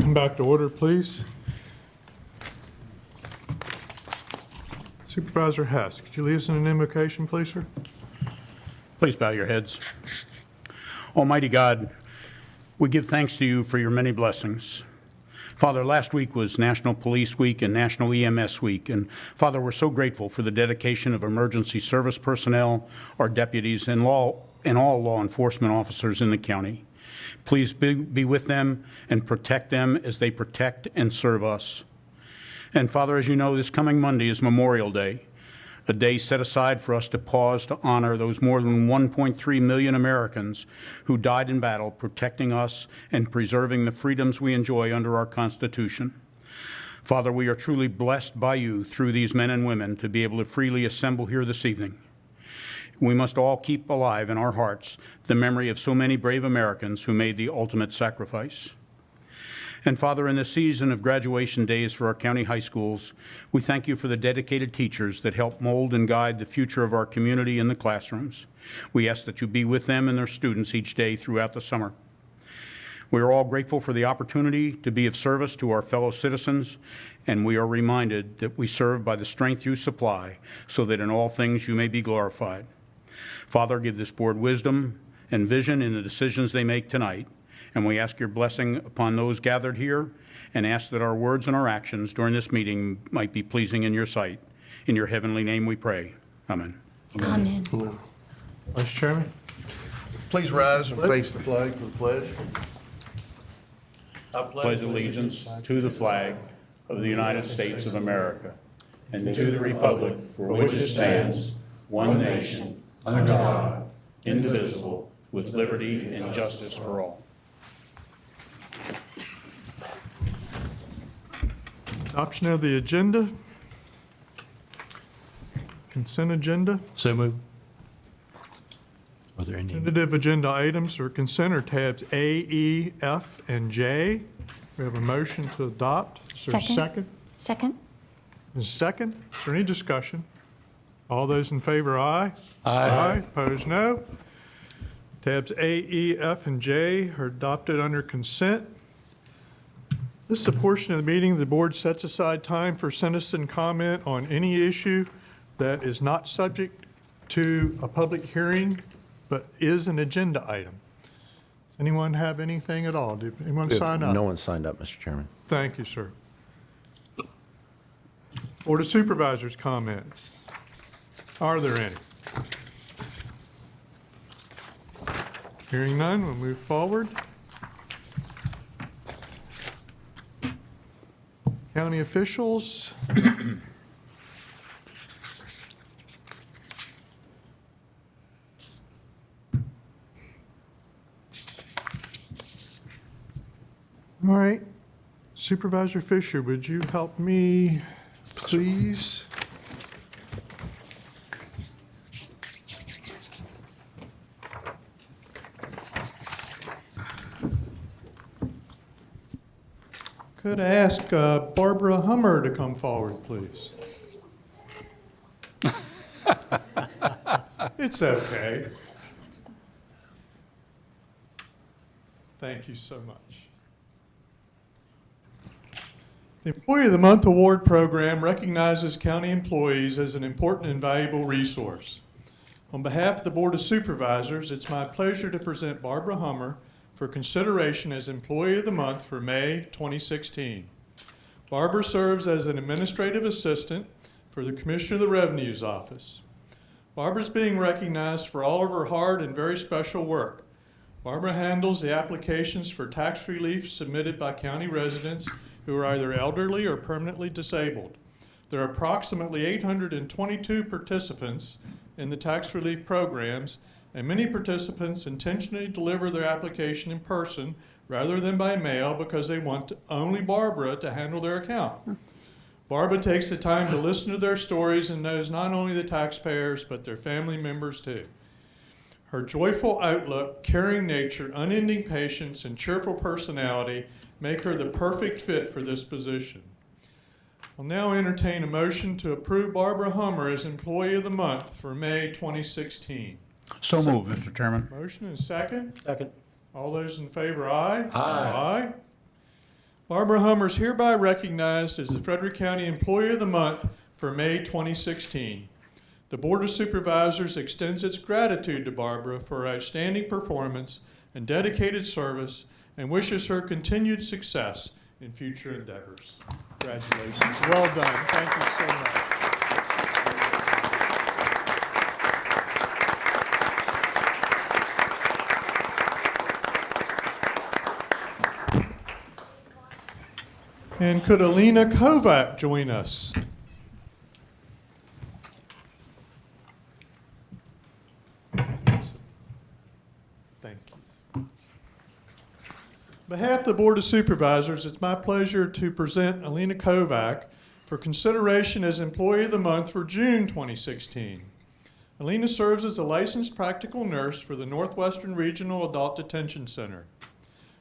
Come back to order, please. Supervisor Hess, could you lead us in an invocation, please, sir? Please bow your heads. Almighty God, we give thanks to you for your many blessings. Father, last week was National Police Week and National EMS Week, and Father, we're so grateful for the dedication of emergency service personnel, our deputies, and all law enforcement officers in the county. Please be with them and protect them as they protect and serve us. And Father, as you know, this coming Monday is Memorial Day, a day set aside for us to pause to honor those more than 1.3 million Americans who died in battle protecting us and preserving the freedoms we enjoy under our Constitution. Father, we are truly blessed by you through these men and women to be able to freely assemble here this evening. We must all keep alive in our hearts the memory of so many brave Americans who made the ultimate sacrifice. And Father, in the season of graduation days for our county high schools, we thank you for the dedicated teachers that help mold and guide the future of our community in the classrooms. We ask that you be with them and their students each day throughout the summer. We are all grateful for the opportunity to be of service to our fellow citizens, and we are reminded that we serve by the strength you supply, so that in all things you may be glorified. Father, give this board wisdom and vision in the decisions they make tonight. And we ask your blessing upon those gathered here and ask that our words and our actions during this meeting might be pleasing in your sight. In your heavenly name we pray. Amen. Amen. Vice Chairman. Please rise and face the flag for the pledge. I Pledge allegiance to the flag of the United States of America and to the republic for which it stands, one nation, under God, indivisible, with liberty and justice for all. Adoption of the agenda. Consent agenda. So moved. Are there any? Tentative agenda items for consent are tabs A, E, F, and J. We have a motion to adopt. Is there a second? Second? Is second? Is there any discussion? All those in favor, aye. Aye. Opposed, no. Tabs A, E, F, and J are adopted under consent. This is a portion of the meeting the board sets aside time for citizen comment on any issue that is not subject to a public hearing, but is an agenda item. Does anyone have anything at all? Did anyone sign up? No one signed up, Mr. Chairman. Thank you, sir. Board of Supervisors comments. Are there any? Hearing none, we'll move forward. County officials. All right. Supervisor Fisher, would you help me, please? Could I ask Barbara Hummer to come forward, please? It's okay. Thank you so much. The Employee of the Month Award Program recognizes county employees as an important and valuable resource. On behalf of the Board of Supervisors, it's my pleasure to present Barbara Hummer for consideration as Employee of the Month for May 2016. Barbara serves as an administrative assistant for the Commissioner of the Revenue's Office. Barbara's being recognized for all of her hard and very special work. Barbara handles the applications for tax relief submitted by county residents who are either elderly or permanently disabled. There are approximately 822 participants in the tax relief programs, and many participants intentionally deliver their application in person rather than by mail because they want only Barbara to handle their account. Barbara takes the time to listen to their stories and knows not only the taxpayers but their family members too. Her joyful outlook, caring nature, unending patience, and cheerful personality make her the perfect fit for this position. I'll now entertain a motion to approve Barbara Hummer as Employee of the Month for May 2016. So moved, Mr. Chairman. Motion and second. Second. All those in favor, aye. Aye. Barbara Hummer is hereby recognized as the Frederick County Employee of the Month for May 2016. The Board of Supervisors extends its gratitude to Barbara for her outstanding performance and dedicated service and wishes her continued success in future endeavors. Congratulations. Well done. Thank you so much. And could Alina Kovac join us? Thank you. On behalf of the Board of Supervisors, it's my pleasure to present Alina Kovac for consideration as Employee of the Month for June 2016. Alina serves as a licensed practical nurse for the Northwestern Regional Adult Detention Center.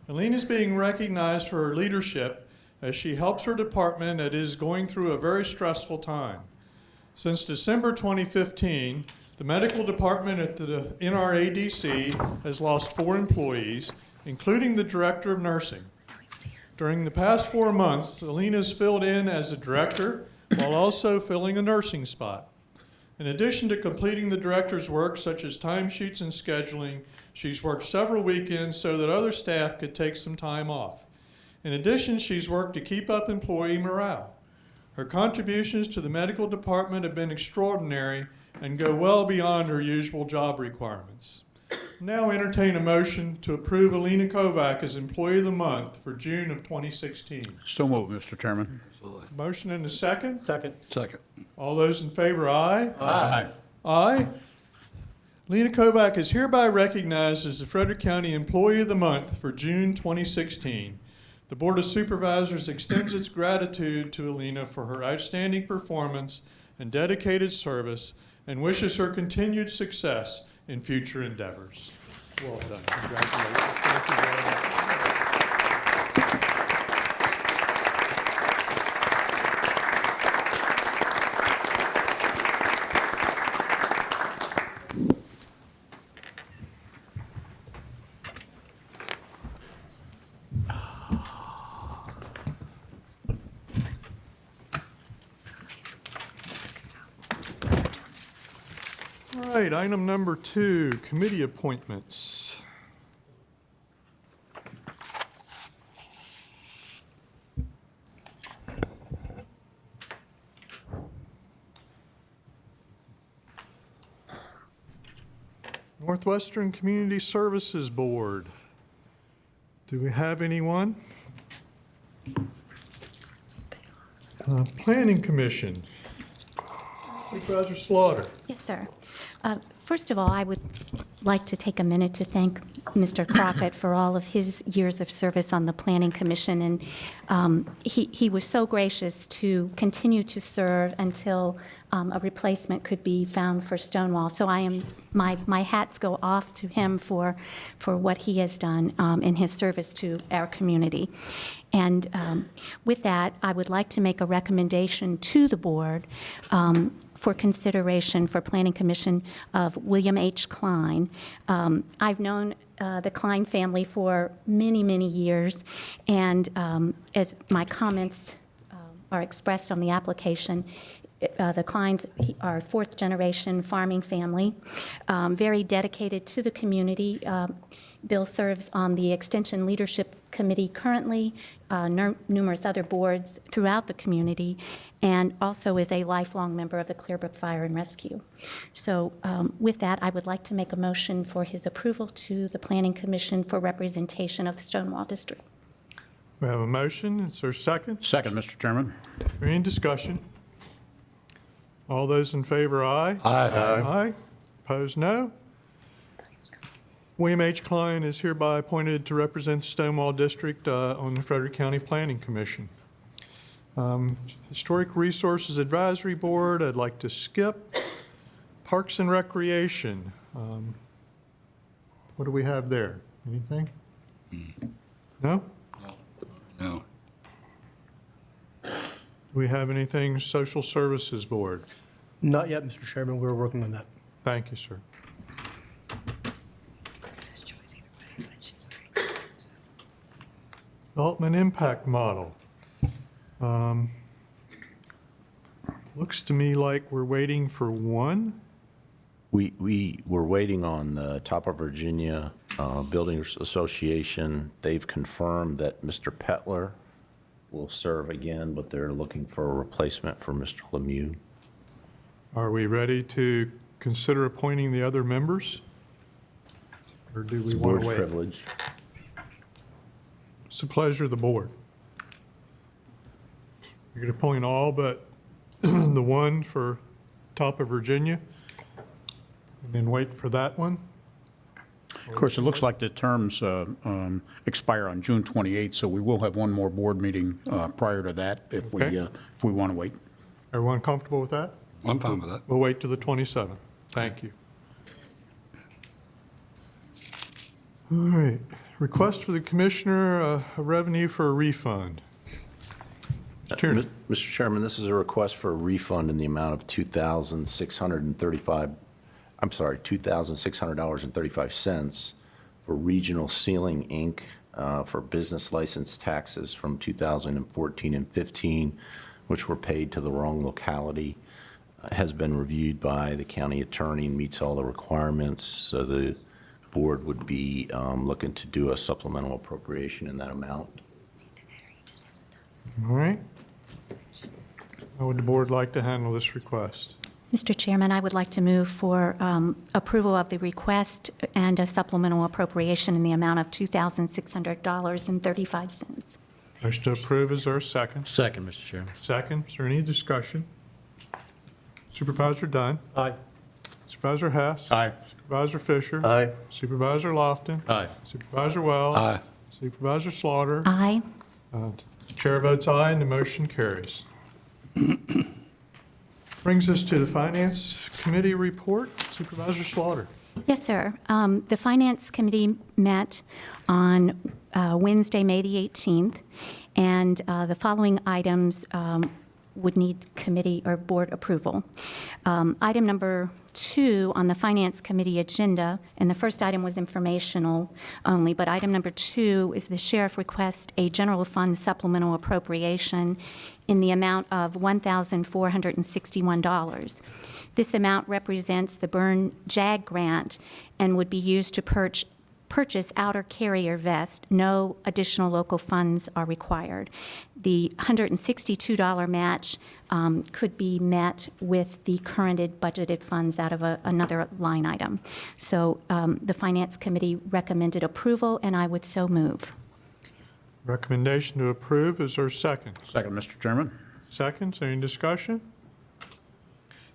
Alina is being recognized for her leadership as she helps her department that is going through a very stressful time. Since December 2015, the medical department at the NRADC has lost 4 employees, including the director of nursing. During the past 4 months, Alina has filled in as a director while also filling a nursing spot. In addition to completing the director's work, such as timesheets and scheduling, she's worked several weekends so that other staff could take some time off. In addition, she's worked to keep up employee morale. Her contributions to the medical department have been extraordinary and go well beyond her usual job requirements. Now entertain a motion to approve Alina Kovac as Employee of the Month for June of 2016. So moved, Mr. Chairman. Motion and a second. Second. Second. All those in favor, aye. Aye. Aye. Alina Kovac is hereby recognized as the Frederick County Employee of the Month for June 2016. The Board of Supervisors extends its gratitude to Alina for her outstanding performance and dedicated service and wishes her continued success in future endeavors. Well done. Congratulations. Thank you very much. All right, item number 2, committee appointments. Northwestern Community Services Board. Do we have anyone? Planning Commission. Supervisor Slaughter. Yes, sir. First of all, I would like to take a minute to thank Mr. Crockett for all of his years of service on the Planning Commission, and he was so gracious to continue to serve until a replacement could be found for Stonewall. So my hats go off to him for what he has done in his service to our community. And with that, I would like to make a recommendation to the board for consideration for Planning Commission of William H. Klein. I've known the Klein family for many, many years, and as my comments are expressed on the application, the Kleins are fourth-generation farming family, very dedicated to the community. Bill serves on the Extension Leadership Committee currently, numerous other boards throughout the community, and also is a lifelong member of the Clearbrook Fire and Rescue. So with that, I would like to make a motion for his approval to the Planning Commission for representation of the Stonewall District. We have a motion. Is there a second? Second, Mr. Chairman. Any discussion? All those in favor, aye. Aye. Aye. Opposed, no. William H. Klein is hereby appointed to represent the Stonewall District on the Frederick County Planning Commission. Historic Resources Advisory Board, I'd like to skip. Parks and Recreation. What do we have there? Anything? No? No. Do we have anything Social Services Board? Not yet, Mr. Chairman. We're working on that. Thank you, sir. Development Impact Model. Looks to me like we're waiting for one. We were waiting on the Top of Virginia Builders Association. They've confirmed that Mr. Petler will serve again, but they're looking for a replacement for Mr. Lemieux. Are we ready to consider appointing the other members? Or do It's we a want board's to wait? privilege. It's the pleasure of the board. You're going to appoint all but the one for Top of Virginia, and then wait for that one? Of course, it looks like the terms expire on June 28th, so we will have one more board meeting prior to that if Okay. we want to wait. Everyone comfortable with that? I'm fine with that. We'll wait till the 27th. Thank you. All right. Request for the Commissioner, a revenue for a refund. Mr. Tierney. Mr. Chairman, this is a request for a refund in the amount of $2,600.35 for Regional Sealing, Inc., for business license taxes from 2014 and 15, which were paid to the wrong locality. Has been reviewed by the county attorney and meets all the requirements, so the board would be looking to do a supplemental appropriation in that amount. All right. How would the board like to handle this request? Mr. Chairman, I would like to move for approval of the request and a supplemental appropriation in the amount of $2,600.35. Motion to approve, is there a second? Second, Mr. Chairman. Second, is there any discussion? Supervisor Dunn. Aye. Supervisor Hess. Aye. Supervisor Fisher. Aye. Supervisor Lofton. Aye. Supervisor Wells. Aye. Supervisor Slaughter. Aye. Chair votes aye, and the motion carries. Brings us to the Finance Committee report. Supervisor Slaughter. Yes, sir. The Finance Committee met on Wednesday, May the 18th, and the following items would need committee or board approval. Item number 2 on the Finance Committee agenda, and the first item was informational only, but item number 2 is the sheriff request a general fund supplemental appropriation in the amount of $1,461. This amount represents the Burn JAG grant and would be used to purchase outer carrier vest. No additional local funds are required. The $162 match could be met with the current budgeted funds out of another line item. So the Finance Committee recommended approval, and I would so move. Recommendation to approve, is there a second? Second, Mr. Chairman. Second, is there any discussion?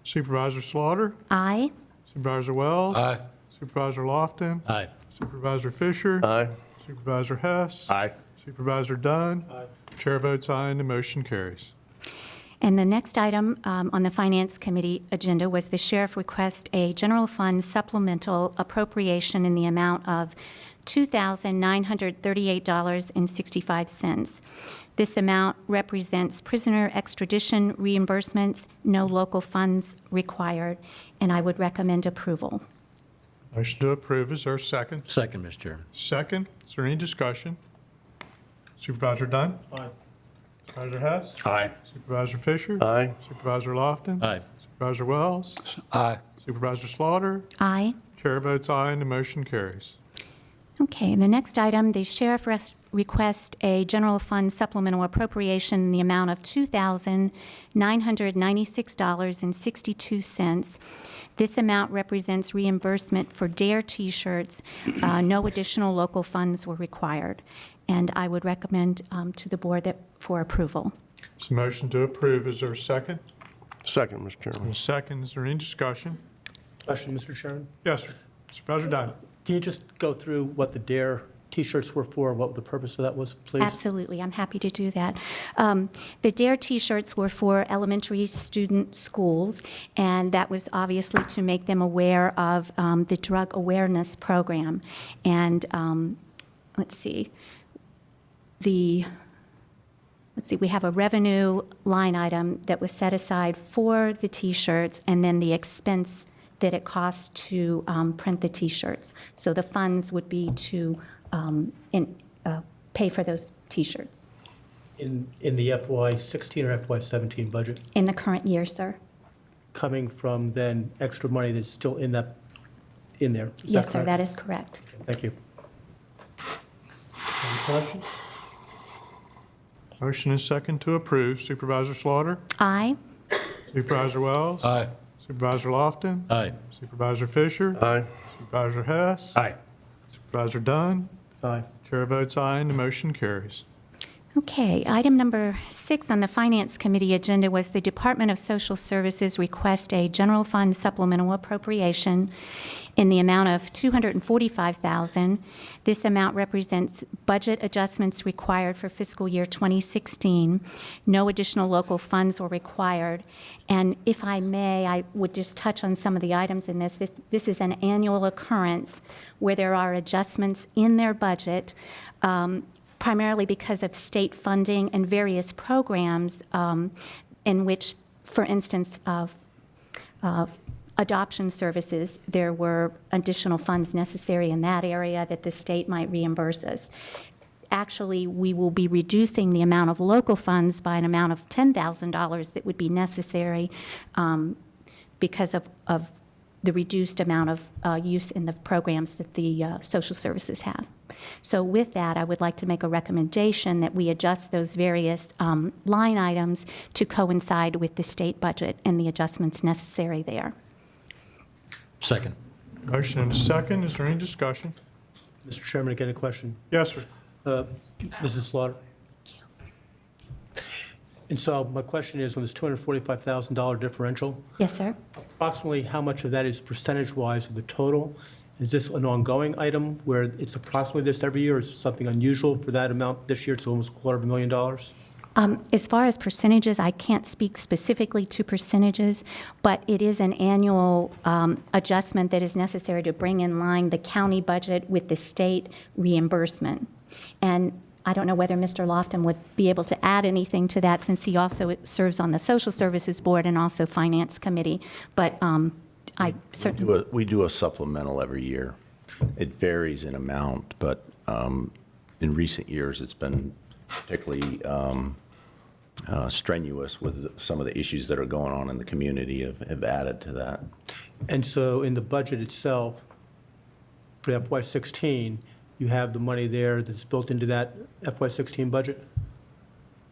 Supervisor Slaughter. Aye. Supervisor Wells. Aye. Supervisor Lofton. Aye. Supervisor Fisher. Aye. Supervisor Hess. Aye. Supervisor Dunn. Chair votes aye, and the motion carries. And the next item on the Finance Committee agenda was the sheriff request a general fund supplemental appropriation in the amount of $2,938.65. This amount represents prisoner extradition reimbursements, no local funds required, and I would recommend approval. Motion to approve, is there a second? Second, Mr. Chairman. Second, is there any discussion? Supervisor Dunn. Aye. Supervisor Hess. Aye. Supervisor Fisher. Aye. Supervisor Lofton. Aye. Supervisor Wells. Aye. Supervisor Slaughter. Aye. Chair votes aye, and the motion carries. Okay, and the next item, the sheriff request a general fund supplemental appropriation in the amount of $2,996.62. This amount represents reimbursement for DARE T-shirts. No additional local funds were required, and I would recommend to the board for approval. It's a motion to approve, is there a second? Second, Mr. Chairman. A second, is there any discussion? Question, Mr. Chairman? Yes, sir. Supervisor Dunn. Can you just go through what the DARE T-shirts were for, what the purpose of that was, please? Absolutely, I'm happy to do that. The DARE T-shirts were for elementary student schools, and that was obviously to make them aware of the drug awareness program. And let's see, we have a revenue line item that was set aside for the T-shirts, and then the expense that it costs to print the T-shirts. So the funds would be to pay for those T-shirts In the FY16 or FY17 budget, in the current year, sir. coming from then extra money that's still in there? Is Yes, sir, correct? that is correct. Thank you. Any questions? Motion is second to approve. Supervisor Slaughter? Aye. Supervisor Wells? Aye. Supervisor Lofton? Aye. Supervisor Fisher? Aye. Supervisor Hess? Aye. Supervisor Dunn? Aye. Chair votes aye, and the motion carries. Okay, item number 6 on the Finance Committee agenda was the Department of Social Services request a general fund supplemental appropriation in the amount of $245,000. This amount represents budget adjustments required for fiscal year 2016. No additional local funds were required. And if I may, I would just touch on some of the items in this. This is an annual occurrence where there are adjustments in their budget, primarily because of state funding and various programs in which, for instance, adoption services, there were additional funds necessary in that area that the state might reimburse us. Actually, we will be reducing the amount of local funds by an amount of $10,000 that would be necessary because of the reduced amount of use in the programs that the social services have. So with that, I would like to make a recommendation that we adjust those various line items to coincide with the state budget and the adjustments necessary there. Second. Motion and a second. Is there any discussion? Mr. Chairman, again, a question. Yes, sir. Mrs. Slaughter? And so my question is, on this $245,000 differential, Yes, sir. approximately how much of that is percentage-wise of the total? Is this an ongoing item where it's approximately this every year, or is it something unusual for that amount this year? It's almost $250,000. As far as percentages, I can't speak specifically to percentages, but it is an annual adjustment that is necessary to bring in line the county budget with the state reimbursement. And I don't know whether Mr. Lofton would be able to add anything to that, since he also serves on the Social Services Board and also Finance Committee, but I certainly... We do a supplemental every year. It varies in amount, but in recent years, it's been particularly strenuous with some of the issues that are going on in the community have added to that. And so in the budget itself, for FY16, you have the money there that's built into that FY16 budget?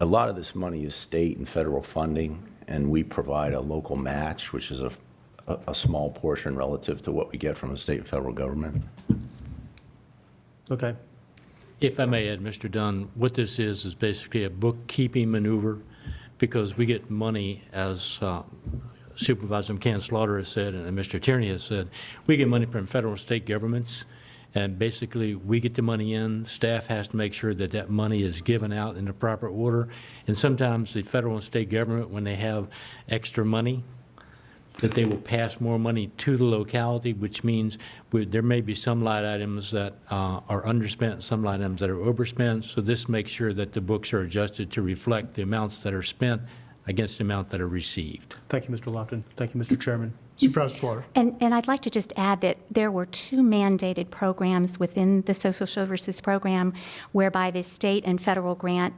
A lot of this money is state and federal funding, and we provide a local match, which is a small portion relative to what we get from the state and federal government. Okay. If I may add, Mr. Dunn, what this is basically a bookkeeping maneuver, because we get money, as Supervisor McCann Slaughter has said and Mr. Tierney has said, we get money from federal and state governments, and basically we get the money in, staff has to make sure that that money is given out in the proper order, and sometimes the federal and state government, when they have extra money, that they will pass more money to the locality, which means there may be some line items that are underspent, some line items that are overspent. So this makes sure that the books are adjusted to reflect the amounts that are spent against the amount that are received. Thank you, Mr. Lofton. Thank you, Mr. Chairman. Supervisor Slaughter. And I'd like to just add that there were 2 mandated programs within the Social Services Program whereby the state and federal grant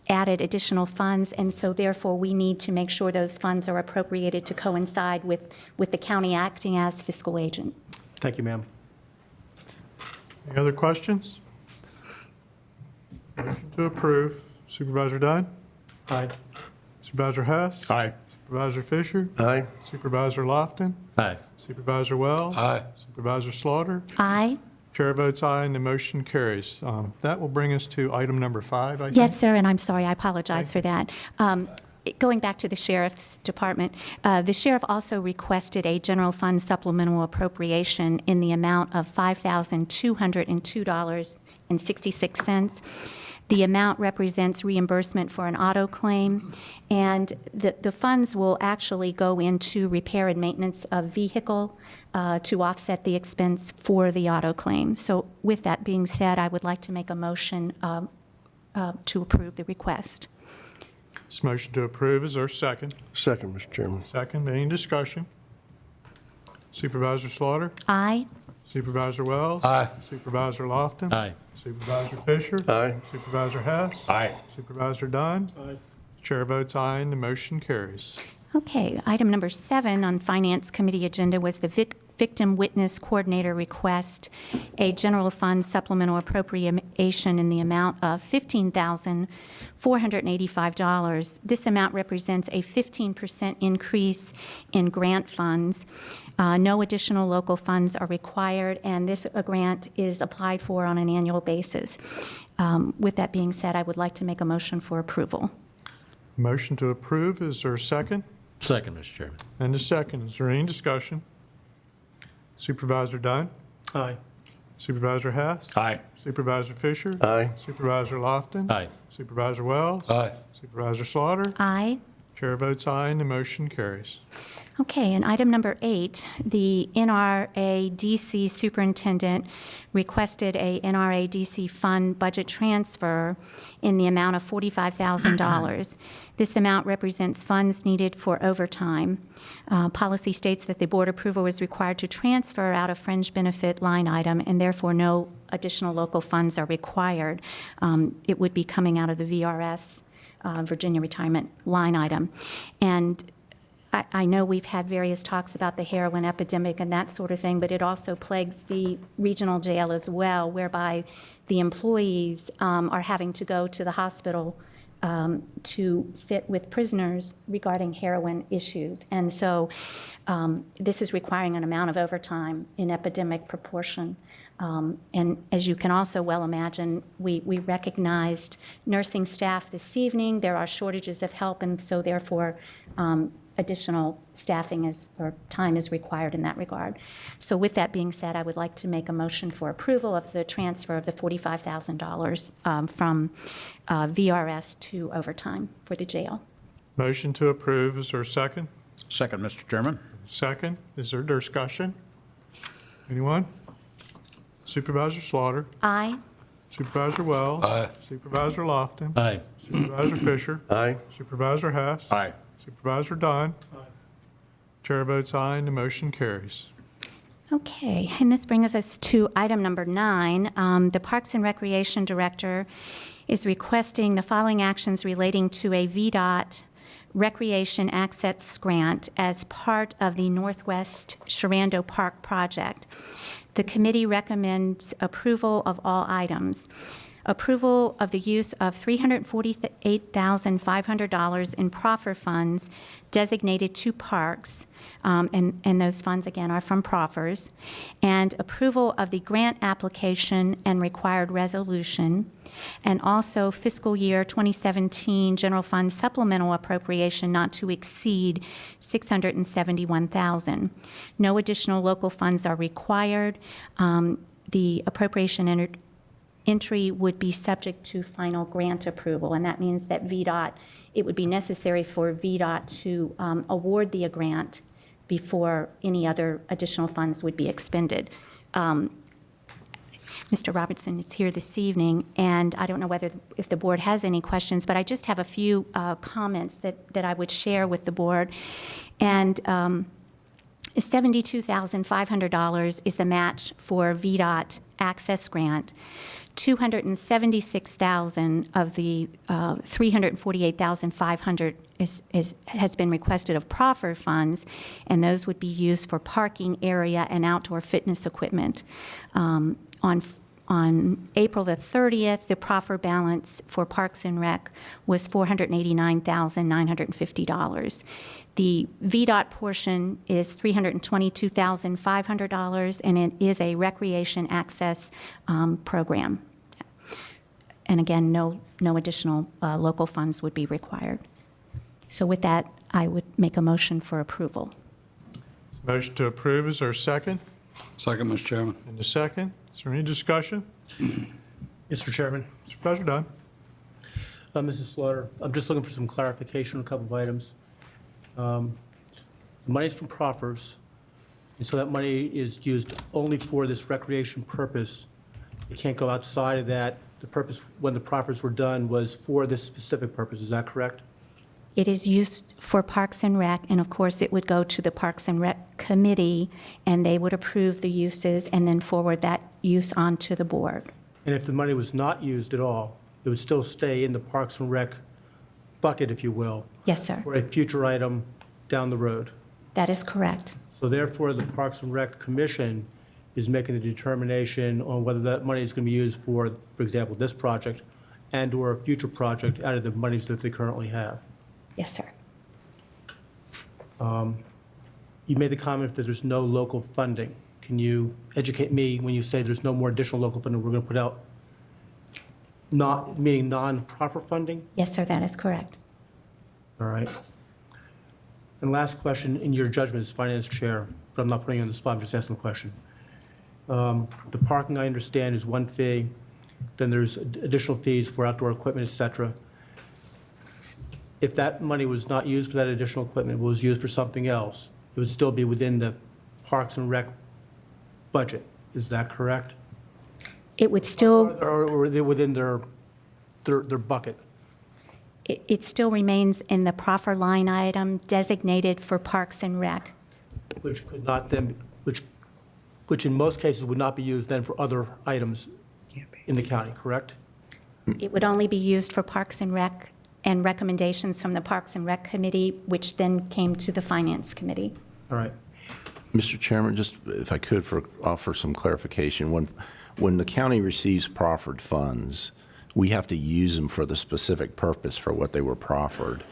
added additional funds, and so therefore we need to make sure those funds are appropriated to coincide with the county acting as fiscal agent. Thank you, ma'am. Any other questions? Motion to approve. Supervisor Dunn? Aye. Supervisor Hess? Aye. Supervisor Fisher? Aye. Supervisor Lofton? Aye. Supervisor Wells? Aye. Supervisor Slaughter? Aye. Chair votes aye, and the motion carries. That will bring us to item number 5, I think. Yes, sir, and I'm sorry, I apologize for that. Going back to the Sheriff's Department, the Sheriff also requested a general fund supplemental appropriation in the amount of $5,202.66. The amount represents reimbursement for an auto claim, and the funds will actually go into repair and maintenance of vehicle to offset the expense for the auto claim. So with that being said, I would like to make a motion to approve the request. This motion to approve, is there a second? Second, Mr. Chairman. Second, any discussion? Supervisor Slaughter? Aye. Supervisor Wells? Aye. Supervisor Lofton? Aye. Supervisor Fisher? Aye. Supervisor Hess? Aye. Supervisor Dunn? Aye. Chair votes aye, and the motion carries. Okay, item number 7 on Finance Committee agenda was the Victim Witness Coordinator request, a general fund supplemental appropriation in the amount of $15,485. This amount represents a 15% increase in grant funds. No additional local funds are required, and this grant is applied for on an annual basis. With that being said, I would like to make a motion for approval. Motion to approve, is there a second? Second, Mr. Chairman. And a second, is there any discussion? Supervisor Dunn? Aye. Supervisor Hess? Aye. Supervisor Fisher? Aye. Supervisor Lofton? Aye. Supervisor Wells? Aye. Supervisor Slaughter? Aye. Chair votes aye, and the motion carries. Okay, and item number 8, the NRA DC Superintendent requested a NRA DC fund budget transfer in the amount of $45,000. This amount represents funds needed for overtime. Policy states that the board approval is required to transfer out of fringe benefit line item, and therefore no additional local funds are required. It would be coming out of the VRS, Virginia Retirement line item. And I know we've had various talks about the heroin epidemic and that sort of thing, but it also plagues the regional jail as well, whereby the employees are having to go to the hospital to sit with prisoners regarding heroin issues. And so this is requiring an amount of overtime in epidemic proportion. And as you can also well imagine, we recognized nursing staff this evening. There are shortages of help, and so therefore additional staffing or time is required in that regard. So with that being said, I would like to make a motion for approval of the transfer of the $45,000 from VRS to overtime for the jail. Motion to approve, is there a second? Second, Mr. Chairman. Second, is there discussion? Anyone? Supervisor Slaughter? Aye. Supervisor Wells? Aye. Supervisor Lofton? Aye. Supervisor Fisher? Aye. Supervisor Hess? Aye. Supervisor Dunn? Chair votes aye, and the motion carries. Okay, and this brings us to item number 9. The Parks and Recreation Director is requesting the following actions relating to a VDOT Recreation Access Grant as part of the Northwest Sharando Park project. The committee recommends approval of all items. Approval of the use of $348,500 in proffer funds designated to parks, and those funds, again, are from proffers, and approval of the grant application and required resolution, and also fiscal year 2017 general fund supplemental appropriation not to exceed $671,000. No additional local funds are required. The appropriation entry would be subject to final grant approval, and that means that VDOT, it would be necessary for VDOT to award the grant before any other additional funds would be expended. Mr. Robertson is here this evening, and I don't know if the board has any questions, but I just have a few comments that I would share with the board. And $72,500 is the match for VDOT access grant. $276,000 of the $348,500 has been requested of proffer funds, and those would be used for parking area and outdoor fitness equipment. On April the 30th, the proffer balance for Parks and Rec was $489,950. The VDOT portion is $322,500, and it is a recreation access program. And again, no additional local funds would be required. So with that, I would make a motion for approval. Motion to approve, is there a second? Second, Mr. Chairman. And a second, is there any discussion? Mr. Chairman, Supervisor Dunn? Mrs. Slaughter, I'm just looking for some clarification on a couple of items. The money's from proffers, and so that money is used only for this recreation purpose. It can't go outside of that. The purpose, when the proffers were done, was for this specific purpose. Is that correct? It is used for Parks and Rec, and of course, it would go to the Parks and Rec Committee, and they would approve the uses and then forward that use on to the board. And if the money was not used at all, it would still stay in the Parks and Rec bucket, if you will, Yes, sir. for a future item down the road. That is correct. So therefore, the Parks and Rec Commission is making the determination on whether that money is going to be used for example, this project and/or a future project out of the monies that they currently have. Yes, sir. You made the comment that there's no local funding. Can you educate me when you say there's no more additional local funding we're going to put out? Not, meaning non-profit funding? Yes, sir, that is correct. All right. And last question, in your judgment as finance chair, but I'm not putting you on the spot, I'm just asking the question. The parking, I understand, is one fee, then there's additional fees for outdoor equipment, et cetera. If that money was not used for that additional equipment, was used for something else, it would still be within the Parks and Rec budget. Is that correct? It would still, Or they're within their bucket? it still remains in the proffer line item designated for Parks and Rec. Which could not then, which in most cases would not be used then for other items in the county, correct? It would only be used for Parks and Rec and recommendations from the Parks and Rec Committee, which then came to the Finance Committee. All right. Mr. Chairman, just if I could offer some clarification. When the county receives proffered funds, we have to use them for the specific purpose for what they were proffered.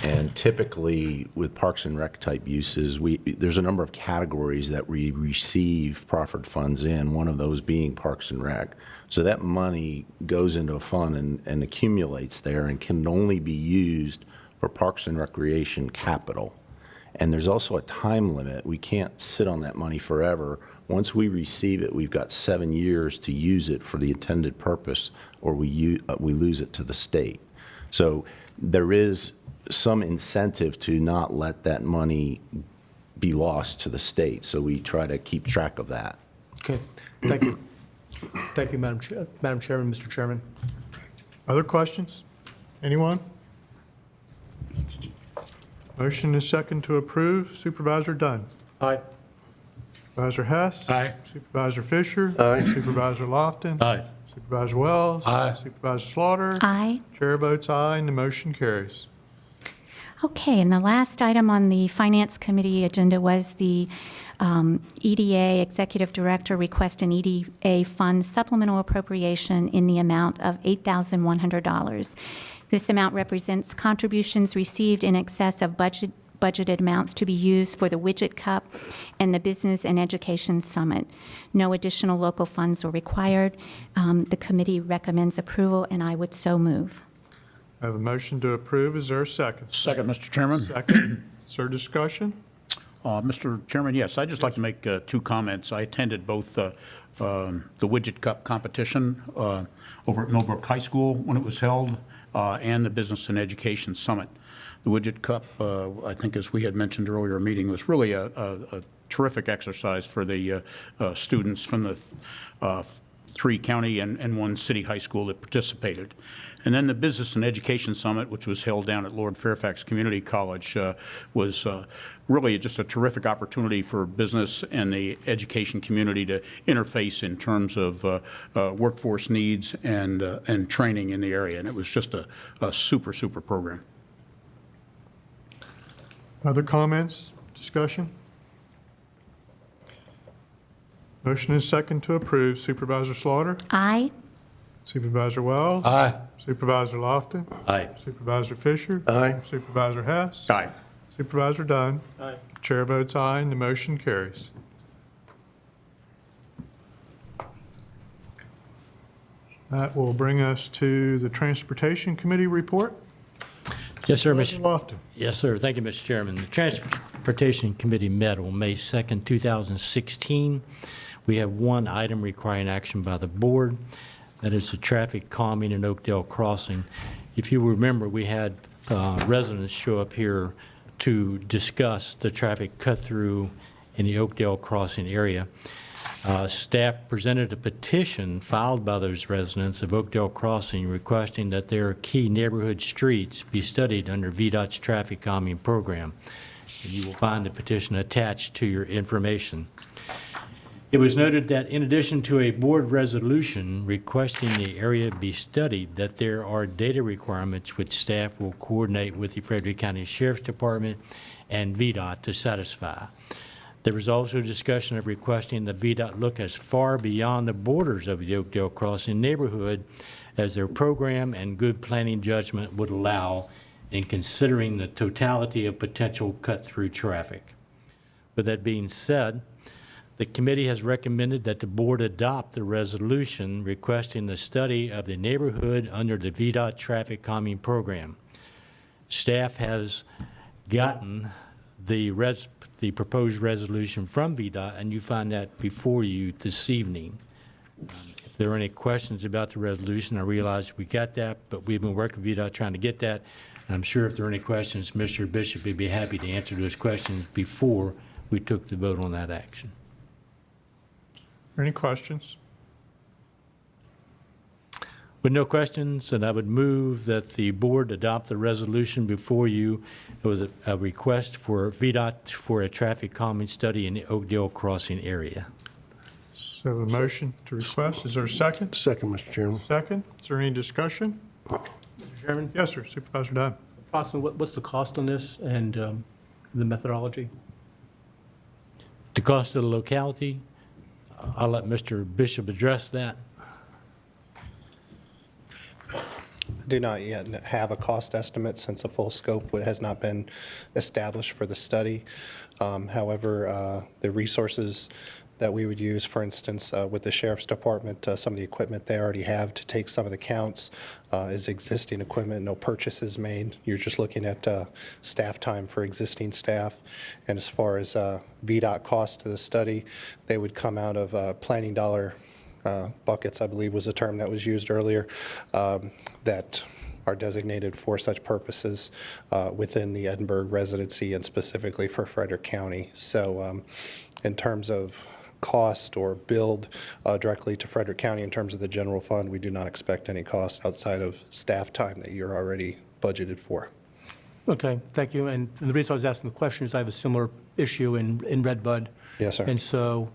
And typically, with Parks and Rec type uses, there's a number of categories that we receive proffered funds in, one of those being Parks and Rec. So that money goes into a fund and accumulates there and can only be used for Parks and Recreation capital. And there's also a time limit. We can't sit on that money forever. Once we receive it, we've got 7 years to use it for the intended purpose, or we lose it to the state. So there is some incentive to not let that money be lost to the state. So we try to keep track of that. Okay, thank you. Thank you, Madam Chairman, Mr. Chairman. Other questions? Anyone? Motion is second to approve. Supervisor Dunn. Aye. Supervisor Hess. Aye. Supervisor Fisher. Aye. Supervisor Lofton. Aye. Supervisor Wells. Aye. Supervisor Slaughter. Aye. Chair votes aye, and the motion carries. Okay, and the last item on the Finance Committee agenda was the EDA Executive Director request an EDA fund supplemental appropriation in the amount of $8,100. This amount represents contributions received in excess of budgeted amounts to be used for the Widget Cup and the Business and Education Summit. No additional local funds are required. The committee recommends approval, and I would so move. I have a motion to approve. Is there a second? Second, Mr. Chairman. Second. Is there discussion? Mr. Chairman, yes, I'd just like to make two comments. I attended both the Widget Cup competition over at Millbrook High School when it was held, and the Business and Education Summit. The Widget Cup, I think as we had mentioned earlier in the meeting, was really a terrific exercise for the students from the 3 county and 1 city high school that participated. And then the Business and Education Summit, which was held down at Lord Fairfax Community College, was really just a terrific opportunity for business and the education community to interface in terms of workforce needs and training in the area. And it was just a super program. Other comments, discussion? Motion is second to approve. Supervisor Slaughter? Aye. Supervisor Wells? Aye. Supervisor Lofton? Aye. Supervisor Fisher? Aye. Supervisor Hess? Aye. Supervisor Dunn? Aye. Chair votes aye, and the motion carries. That will bring us to the Transportation Committee report. Yes, sir, Supervisor Lofton. Yes, sir. Thank you, Mr. Chairman. The Transportation Committee met on May 2nd, 2016. We have one item requiring action by the board. That is the traffic calming in Oakdale Crossing. If you remember, we had residents show up here to discuss the traffic cut-through in the Oakdale Crossing area. Staff presented a petition filed by those residents of Oakdale Crossing requesting that their key neighborhood streets be studied under VDOT's traffic calming program. And you will find the petition attached to your information. It was noted that in addition to a board resolution requesting the area be studied, that there are data requirements which staff will coordinate with the Frederick County Sheriff's Department and VDOT to satisfy. There was also a discussion of requesting the VDOT look as far beyond the borders of the Oakdale Crossing neighborhood as their program and good planning judgment would allow in considering the totality of potential cut-through traffic. With that being said, the committee has recommended that the board adopt the resolution requesting the study of the neighborhood under the VDOT traffic calming program. Staff has gotten the proposed resolution from VDOT, and you find that before you this evening. If there are any questions about the resolution, I realize we got that, but we've been working with VDOT trying to get that. And I'm sure if there are any questions, Mr. Bishop would be happy to answer those questions before we took the vote on that action. Any questions? With no questions, then I would move that the board adopt the resolution before you. It was a request for VDOT for a traffic calming study in the Oakdale Crossing area. So a motion to request, is there a second? Second, Mr. Chairman. Second, is there any discussion? Mr. Chairman, Yes, sir, Supervisor Dunn. approximately, what's the cost on this and the methodology? The cost of the locality, I'll let Mr. Bishop address that. Do not yet have a cost estimate since a full scope has not been established for the study. However, the resources that we would use, for instance, with the Sheriff's Department, some of the equipment they already have to take some of the counts is existing equipment, no purchases made. You're just looking at staff time for existing staff. And as far as VDOT costs to the study, they would come out of planning dollar buckets, I believe was the term that was used earlier, that are designated for such purposes within the Edinburgh residency and specifically for Frederick County. So in terms of cost or build directly to Frederick County in terms of the general fund, we do not expect any cost outside of staff time that you're already budgeted for. Okay, thank you. And the reason I was asking the question is I have a similar issue in Redbud. Yes, sir. And so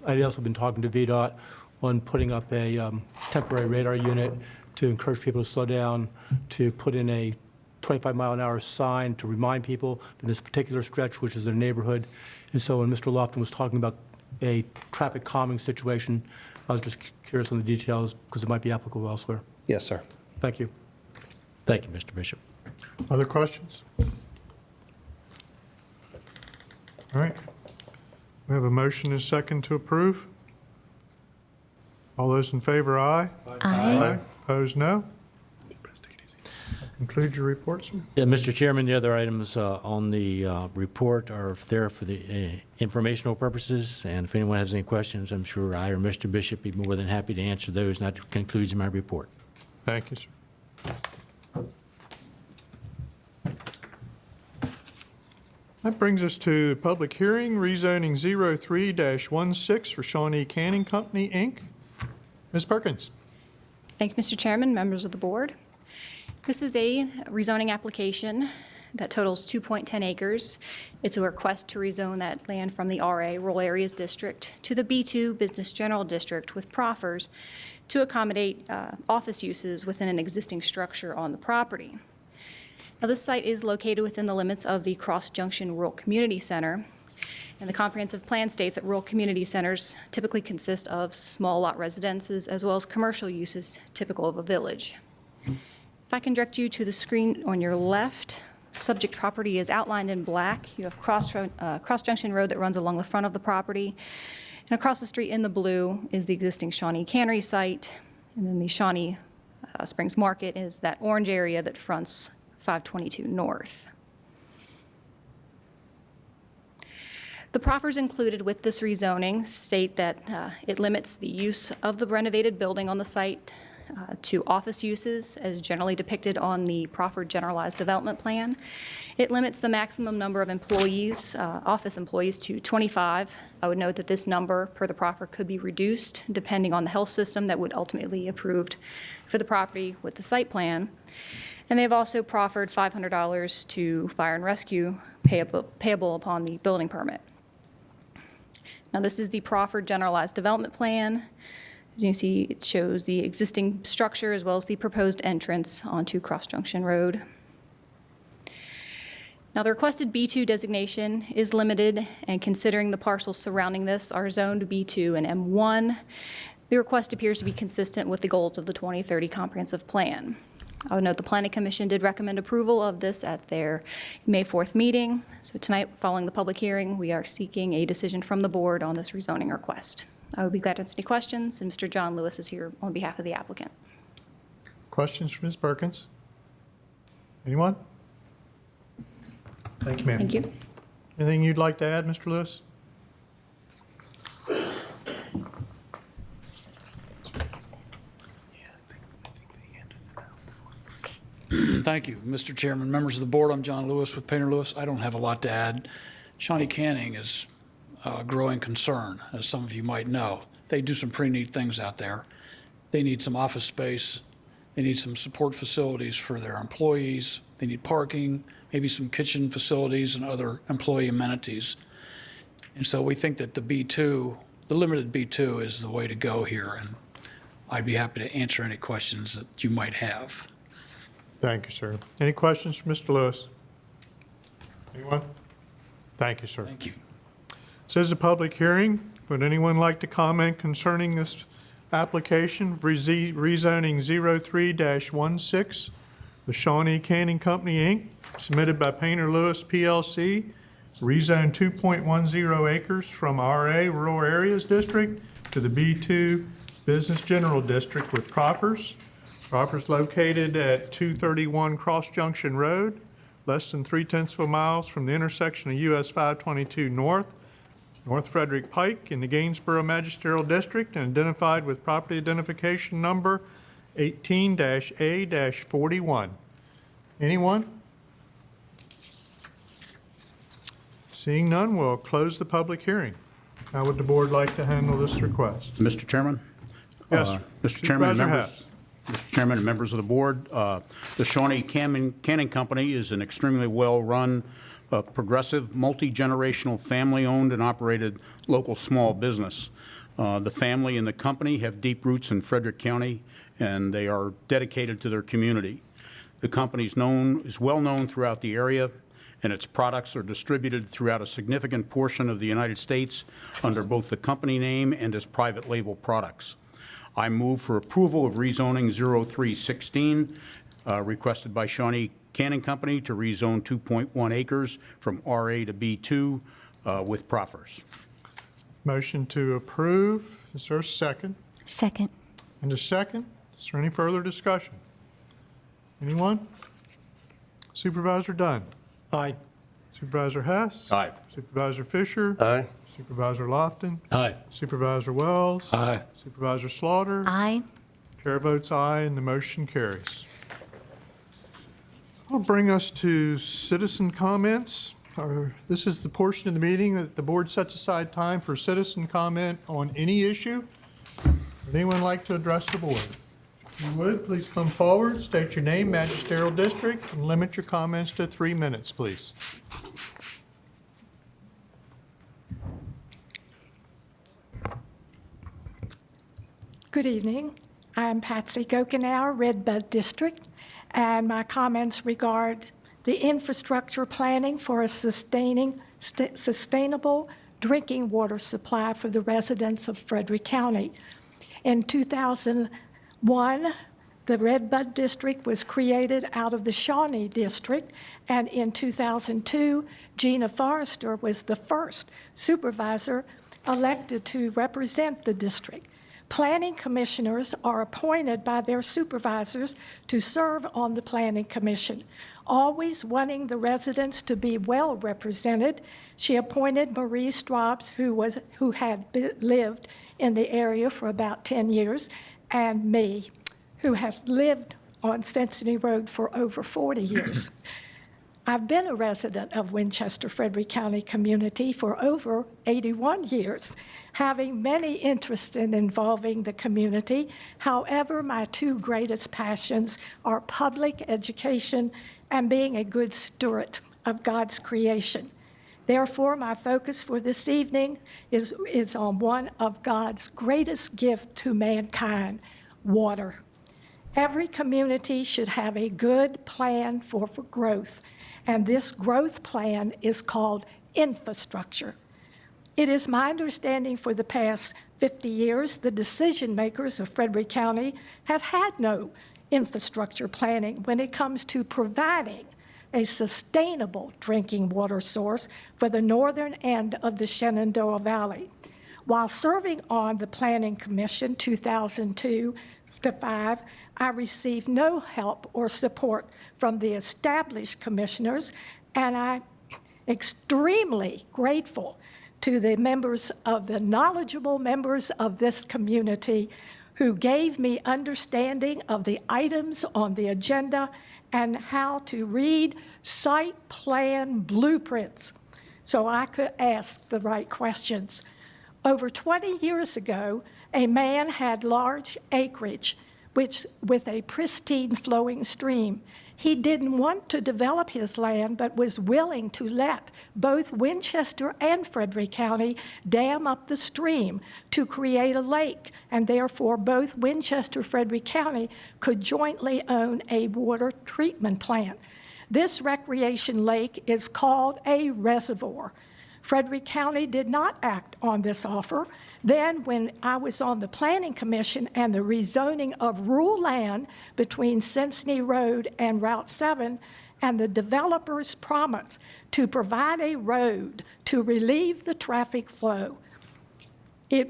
I'd also been talking to VDOT on putting up a temporary radar unit to encourage people to slow down, to put in a 25-mile-an-hour sign to remind people in this particular stretch, which is their neighborhood. And so when Mr. Lofton was talking about a traffic calming situation, I was just curious on the details because it might be applicable elsewhere. Yes, sir. Thank you. Thank you, Mr. Bishop. Other questions? All right. We have a motion and a second to approve. All those in favor, aye. Aye. Opposed, no. Conclude your report, sir. Yeah, Mr. Chairman, the other items on the report are there for the informational purposes, and if anyone has any questions, I'm sure I or Mr. Bishop would be more than happy to answer those, and that concludes my report. Thank you, sir. That brings us to public hearing, rezoning 03-16 for Shawnee Canning Company, Inc. Ms. Perkins. Thank you, Mr. Chairman, members of the board. This is a rezoning application that totals 2.10 acres. It's a request to rezone that land from the RA, Rural Areas District, to the B2 Business General District with proffers to accommodate office uses within an existing structure on the property. Now, this site is located within the limits of the Cross Junction Rural Community Center, and the comprehensive plan states that rural community centers typically consist of small lot residences as well as commercial uses typical of a village. If I can direct you to the screen on your left, subject property is outlined in black. You have Cross Junction Road that runs along the front of the property, and across the street in the blue is the existing Shawnee Cannery site, and then the Shawnee Springs Market is that orange area that fronts 522 North. The proffers included with this rezoning state that it limits the use of the renovated building on the site to office uses as generally depicted on the proffered generalized development plan. It limits the maximum number of employees, office employees, to 25. I would note that this number per the proffer could be reduced depending on the health system that would ultimately be approved for the property with the site plan. And they've also proffered $500 to fire and rescue payable upon the building permit. Now, this is the proffered generalized development plan. As you can see, it shows the existing structure as well as the proposed entrance onto Cross Junction Road. Now, the requested B2 designation is limited, and considering the parcels surrounding this are zoned B2 and M1, the request appears to be consistent with the goals of the 2030 Comprehensive Plan. I would note the Planning Commission did recommend approval of this at their May 4th meeting. So tonight, following the public hearing, we are seeking a decision from the board on this rezoning request. I would be glad to answer any questions, and Mr. John Lewis is here on behalf of the applicant. Questions for Ms. Perkins? Anyone? Thank you, ma'am. Thank you. Anything you'd like to add, Mr. Lewis? Thank you, Mr. Chairman, members of the board. I'm John Lewis with Painter Lewis. I don't have a lot to add. Shawnee Canning is a growing concern, as some of you might know. They do some pretty neat things out there. They need some office space. They need some support facilities for their employees. They need parking, maybe some kitchen facilities and other employee amenities. And so we think that the B2, the limited B2 is the way to go here, and I'd be happy to answer any questions that you might have. Thank you, sir. Any questions for Mr. Lewis? Anyone? Thank you, sir. Thank you. This is a public hearing. Would anyone like to comment concerning this application for rezoning 03-16, the Shawnee Canning Company, Inc., submitted by Painter Lewis PLC, rezone 2.10 acres from RA Rural Areas District to the B2 Business General District with proffers. Property located at 231 Cross Junction Road, less than 0.3 miles from the intersection of US 522 North Frederick Pike in the Gainsborough Magisterial District, and identified with property identification number 18-A-41. Anyone? Seeing none, we'll close the public hearing. How would the board like to handle this request? Mr. Chairman? Yes, Mr. Chairman and Supervisor members. Hess. Mr. Chairman and members of the board, the Shawnee Canning Company is an extremely well-run, progressive, multi-generational, family-owned and operated local small business. The family and the company have deep roots in Frederick County, and they are dedicated to their community. The company is well known throughout the area, and its products are distributed throughout a significant portion of the United States under both the company name and as private label products. I move for approval of rezoning 0316, requested by Shawnee Canning Company to rezone 2.1 acres from RA to B2 with proffers. Motion to approve. Is there a second? Second. And a second? Is there any further discussion? Anyone? Supervisor Dunn? Aye. Supervisor Hess? Aye. Supervisor Fisher? Aye. Supervisor Lofton? Aye. Supervisor Wells? Aye. Supervisor Slaughter? Aye. Chair votes aye, and the motion carries. That'll bring us to citizen comments. This is the portion of the meeting that the board sets aside time for citizen comment on any issue. Would anyone like to address the board? If you would, please come forward, state your name, magisterial district, and limit your comments to 3 minutes, please. Good evening. I'm Patsy Gokenauer, Redbud District, and my comments regard the infrastructure planning for a sustainable drinking water supply for the residents of Frederick County. In 2001, the Redbud District was created out of the Shawnee District, and in 2002, Gina Forrester was the first supervisor elected to represent the district. Planning commissioners are appointed by their supervisors to serve on the Planning Commission. Always wanting the residents to be well represented, she appointed Marie Straubs, who had lived in the area for about 10 years, and me, who have lived on Cincinnati Road for over 40 years. I've been a resident of Winchester Frederick County community for over 81 years, having many interests in involving the community. However, my two greatest passions are public education and being a good steward of God's creation. Therefore, my focus for this evening is on one of God's greatest gift to mankind, water. Every community should have a good plan for growth, and this growth plan is called infrastructure. It is my understanding for the past 50 years, the decision makers of Frederick County have had no infrastructure planning when it comes to providing a sustainable drinking water source for the northern end of the Shenandoah Valley. While serving on the Planning Commission 2002 to 5, I received no help or support from the established commissioners, and I'm extremely grateful to the knowledgeable members of this community who gave me understanding of the items on the agenda and how to read site plan blueprints so I could ask the right questions. Over 20 years ago, a man had large acreage with a pristine flowing stream. He didn't want to develop his land, but was willing to let both Winchester and Frederick County dam up the stream to create a lake, and therefore both Winchester and Frederick County could jointly own a water treatment plant. This recreation lake is called a reservoir. Frederick County did not act on this offer. Then, when I was on the Planning Commission and the rezoning of rural land between Cincinnati Road and Route 7, and the developer's promise to provide a road to relieve the traffic flow, if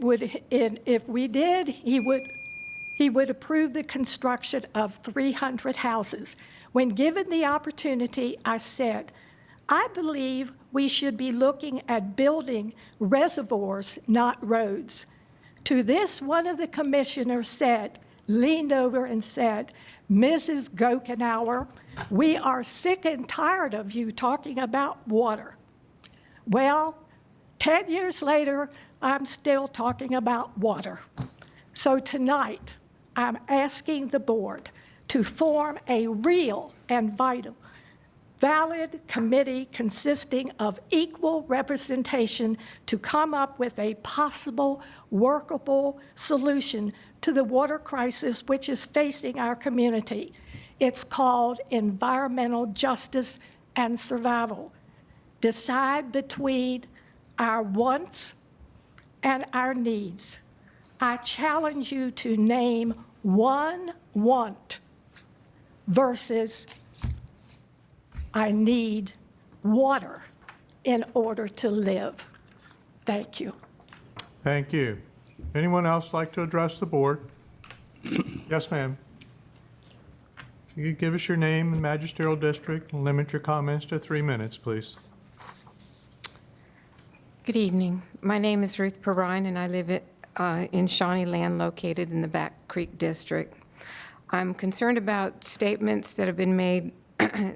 we did, he would approve the construction of 300 houses. When given the opportunity, I said, I believe we should be looking at building reservoirs, not roads. To this, one of the commissioners leaned over and said, Mrs. Gokenauer, we are sick and tired of you talking about water. Well, 10 years later, I'm still talking about water. So tonight, I'm asking the board to form a real and valid committee consisting of equal representation to come up with a possible workable solution to the water crisis which is facing our community. It's called environmental justice and survival. Decide between our wants and our needs. I challenge you to name one want versus I need water in order to live. Thank you. Thank you. Anyone else like to address the board? Yes, ma'am. If you could give us your name and magisterial district and limit your comments to 3 minutes, please. Good evening. My name is Ruth Perrine, and I live in Shawnee Land located in the Back Creek District. I'm concerned about statements that have been made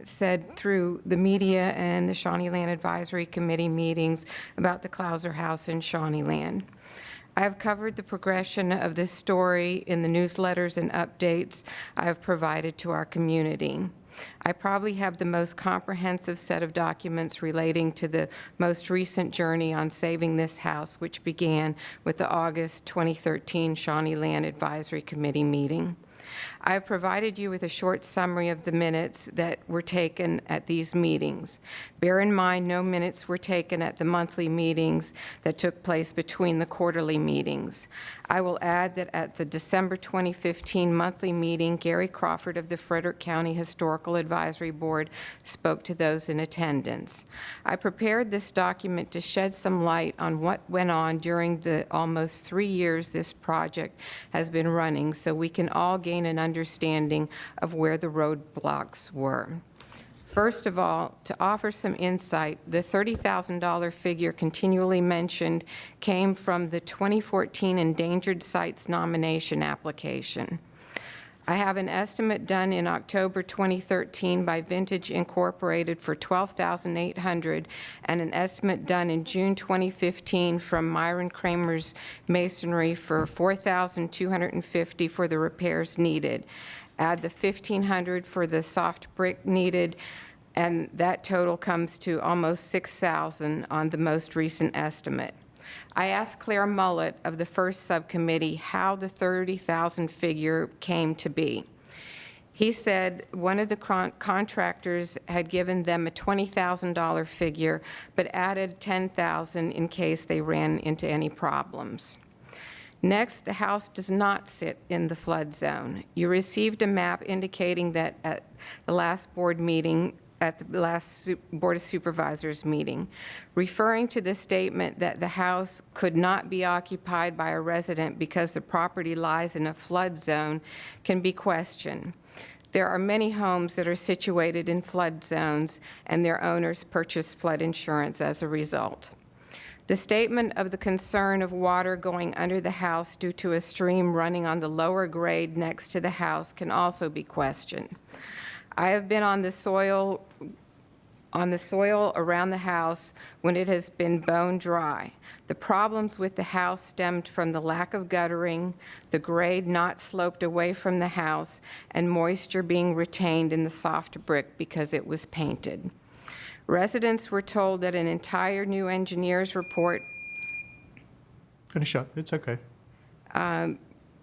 said through the media and the Shawnee Land Advisory Committee meetings about the Clouser House in Shawnee Land. I have covered the progression of this story in the newsletters and updates I have provided to our community. I probably have the most comprehensive set of documents relating to the most recent journey on saving this house, which began with the August 2013 Shawnee Land Advisory Committee meeting. I have provided you with a short summary of the minutes that were taken at these meetings. Bear in mind, no minutes were taken at the monthly meetings that took place between the quarterly meetings. I will add that at the December 2015 monthly meeting, Gary Crawford of the Frederick County Historical Advisory Board spoke to those in attendance. I prepared this document to shed some light on what went on during the almost 3 years this project has been running, so we can all gain an understanding of where the roadblocks were. First of all, to offer some insight, the $30,000 figure continually mentioned came from the 2014 Endangered Sites nomination application. I have an estimate done in October 2013 by Vintage Incorporated for $12,800 and an estimate done in June 2015 from Myron Kramer's Masonry for $4,250 for the repairs needed. Add the $1,500 for the soft brick needed, and that total comes to almost $6,000 on the most recent estimate. I asked Claire Mullett of the first subcommittee how the $30,000 figure came to be. He said one of the contractors had given them a $20,000 figure, but added $10,000 in case they ran into any problems. Next, the house does not sit in the flood zone. You received a map indicating that at the last board meeting, at the last Board of Supervisors meeting, referring to the statement that the house could not be occupied by a resident because the property lies in a flood zone can be questioned. There are many homes that are situated in flood zones, and their owners purchase flood insurance as a result. The statement of the concern of water going under the house due to a stream running on the lower grade next to the house can also be questioned. I have been on the soil around the house when it has been bone dry. The problems with the house stemmed from the lack of guttering, the grade not sloped away from the house, and moisture being retained in the soft brick because it was painted. Residents were told that an entire new engineer's report Finish up, it's okay.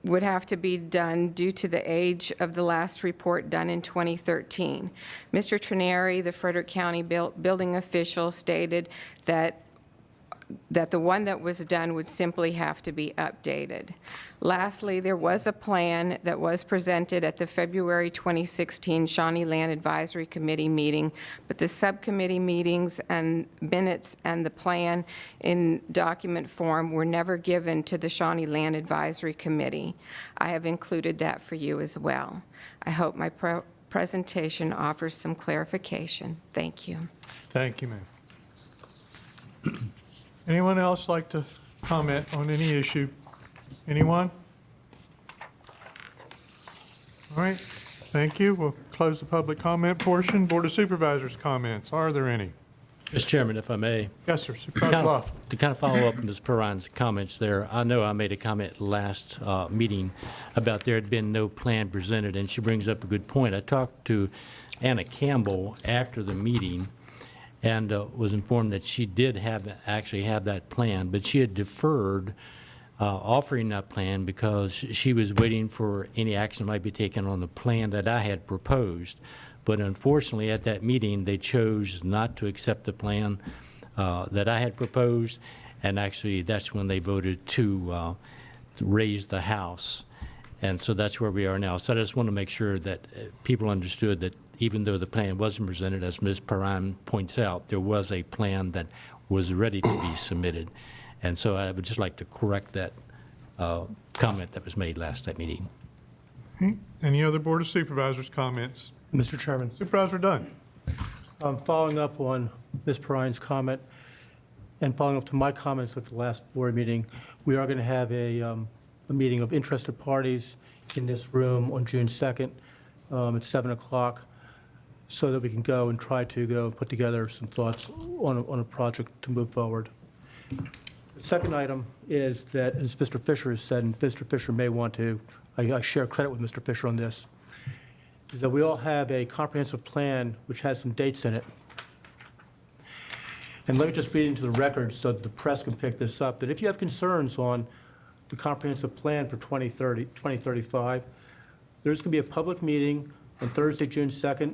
would have to be done due to the age of the last report done in 2013. Mr. Trineri, the Frederick County building official, stated that the one that was done would simply have to be updated. Lastly, there was a plan that was presented at the February 2016 Shawnee Land Advisory Committee meeting, but the subcommittee meetings and minutes and the plan in document form were never given to the Shawnee Land Advisory Committee. I have included that for you as well. I hope my presentation offers some clarification. Thank you. Thank you, ma'am. Anyone else like to comment on any issue? Anyone? All right, thank you. We'll close the public comment portion. Board of Supervisors comments. Are there any? Mr. Chairman, if I may. Yes, sir. Supervisor Love. To kind of follow up on Ms. Perrine's comments there, I know I made a comment last meeting about there had been no plan presented, and she brings up a good point. I talked to Anna Campbell after the meeting and was informed that she did actually have that plan, but she had deferred offering that plan because she was waiting for any action that might be taken on the plan that I had proposed. But unfortunately, at that meeting, they chose not to accept the plan that I had proposed, and actually, that's when they voted to raise the house. And so that's where we are now. So I just want to make sure that people understood that even though the plan wasn't presented, as Ms. Perrine points out, there was a plan that was ready to be submitted. And so I would just like to correct that comment that was made last meeting. Any other Board of Supervisors comments? Mr. Chairman, Supervisor Dunn. following up on Ms. Perrine's comment and following up to my comments at the last board meeting, we are going to have a meeting of interested parties in this room on June 2nd at 7 o'clock so that we can go and try to go put together some thoughts on a project to move forward. The second item is that, as Mr. Fisher has said, and Mr. Fisher may want to, I share credit with Mr. Fisher on this, is that we all have a comprehensive plan which has some dates in it. And let me just read into the record so that the press can pick this up, that if you have concerns on the comprehensive plan for 2035, there's going to be a public meeting on Thursday, June 2nd.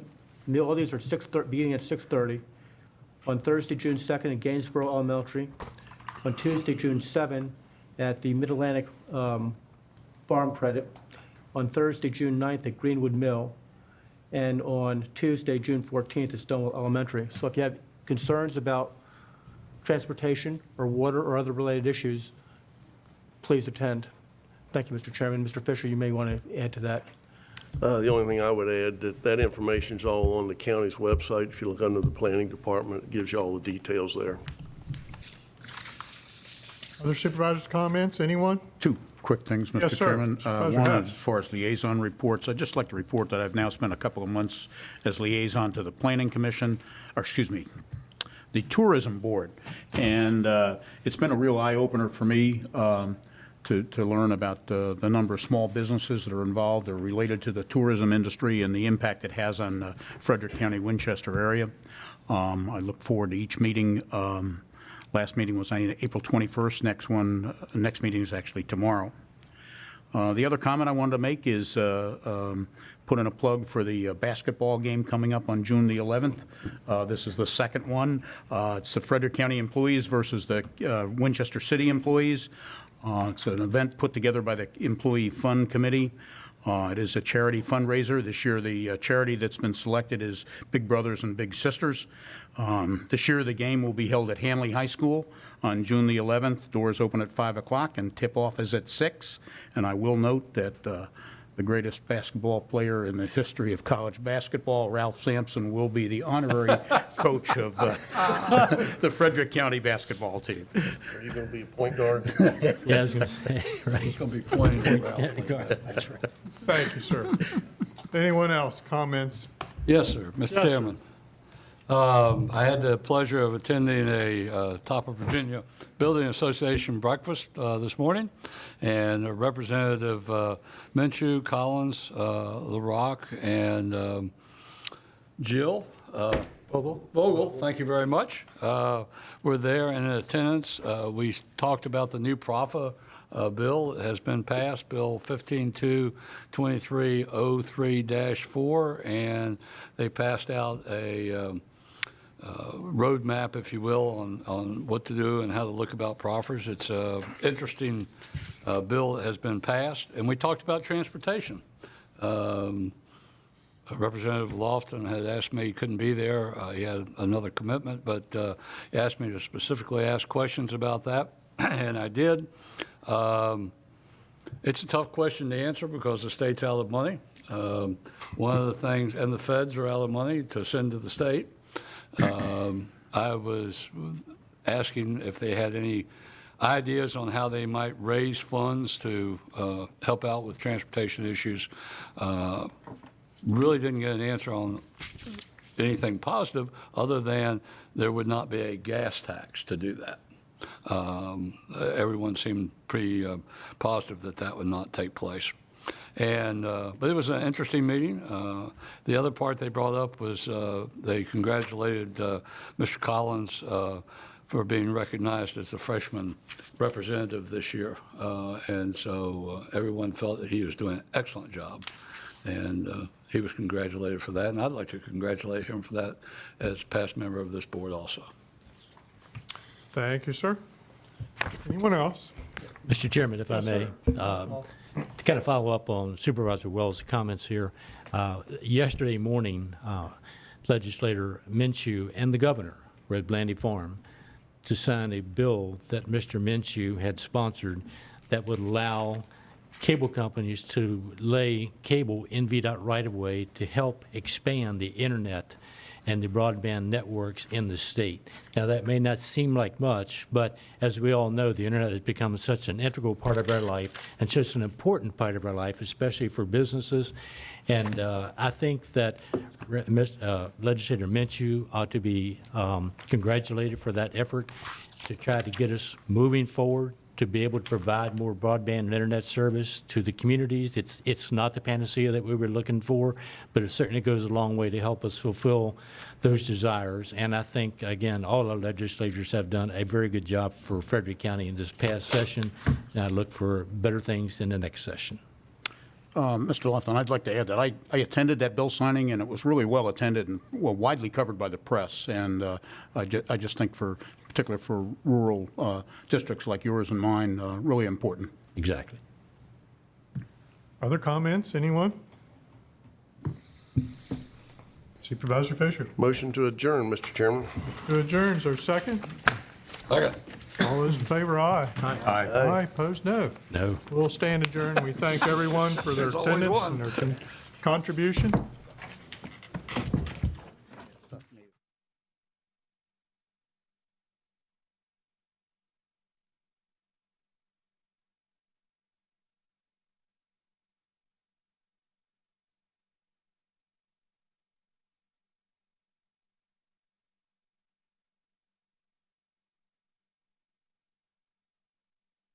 All these are beginning at 6:30. On Thursday, June 2nd at Gainesboro Elementary. On Tuesday, June 7th at the Mid-Atlantic Farm Credit. On Thursday, June 9th at Greenwood Mill. And on Tuesday, June 14th at Stonewall Elementary. So if you have concerns about transportation or water or other related issues, please attend. Thank you, Mr. Chairman. Mr. Fisher, you may want to add to that. The only thing I would add, that information's all on the county's website. If you look under the planning department, it gives you all the details there. Other supervisors' comments? Anyone? Two quick things, Mr. Yes, sir. Chairman. Supervisor One, Hess. as far as liaison reports, I'd just like to report that I've now spent a couple of months as liaison to the Planning Commission, or excuse me, the Tourism Board. And it's been a real eye-opener for me to learn about the number of small businesses that are involved or related to the tourism industry and the impact it has on the Frederick County, Winchester area. I look forward to each meeting. Last meeting was on April 21st. Next meeting is actually tomorrow. The other comment I wanted to make is put in a plug for the basketball game coming up on June the 11th. This is the second one. It's the Frederick County employees versus the Winchester City employees. It's an event put together by the Employee Fund Committee. It is a charity fundraiser. This year, the charity that's been selected is Big Brothers and Big Sisters. This year, the game will be held at Hanley High School on June the 11th. Doors open at 5 o'clock and tip-off is at 6. And I will note that the greatest basketball player in the history of college basketball, Ralph Sampson, will be the honorary coach of the Frederick County basketball team. Are you going to be a point guard? Yeah, I was going to say, right. It's going to be pointing about. That's right. Thank you, sir. Anyone else? Comments? Yes, sir. Mr. Yes, sir. Chairman. I had the pleasure of attending a Top of Virginia Building Association breakfast this morning, and Representative Minshew, Collins, LaRock, and Jill Vogel, thank you very much, were there and in attendance. We talked about the new PROFA bill that has been passed, Bill 15-2-2303-4, and they passed out a roadmap, if you will, on what to do and how to look about proffers. It's an interesting bill that has been passed. And we talked about transportation. Representative Lofton had asked me, he couldn't be there. He had another commitment, but he asked me to specifically ask questions about that, and I did. It's a tough question to answer because the state's out of money. One of the things, and the feds are out of money to send to the state. I was asking if they had any ideas on how they might raise funds to help out with transportation issues. Really didn't get an answer on anything positive other than there would not be a gas tax to do that. Everyone seemed pretty positive that that would not take place. And, but it was an interesting meeting. The other part they brought up was they congratulated Mr. Collins for being recognized as the freshman representative this year. And so everyone felt that he was doing an excellent job. And he was congratulated for that. And I'd like to congratulate him for that as past member of this board also. Thank you, sir. Anyone else? Mr. Chairman, if I may, to kind of follow up on Supervisor Wells' comments here, yesterday morning, Legislator Minshew and the governor were at Blandy Farm to sign a bill that Mr. Minshew had sponsored that would allow cable companies to lay cable in VDOT right-of-way to help expand the internet and the broadband networks in the state. Now, that may not seem like much, but as we all know, the internet has become such an integral part of our life and such an important part of our life, especially for businesses. And I think that Legislator Minshew ought to be congratulated for that effort to try to get us moving forward, to be able to provide more broadband and internet service to the communities. It's not the panacea that we were looking for, but it certainly goes a long way to help us fulfill those desires. And I think, again, all our legislators have done a very good job for Frederick County in this past session, and I look for better things in the next session. Mr. Lofton, I'd like to add that I attended that bill signing, and it was really well attended and widely covered by the press. And I just think particularly for rural districts like yours and mine, really important. Exactly. Other comments? Anyone? Supervisor Fisher. Motion to adjourn, Mr. Chairman. To adjourn, is there a second? Second. All those in favor, aye. Aye. Aye, opposed, no. No. We'll stand adjourned. We thank everyone for their There's always attendance one. and their contribution.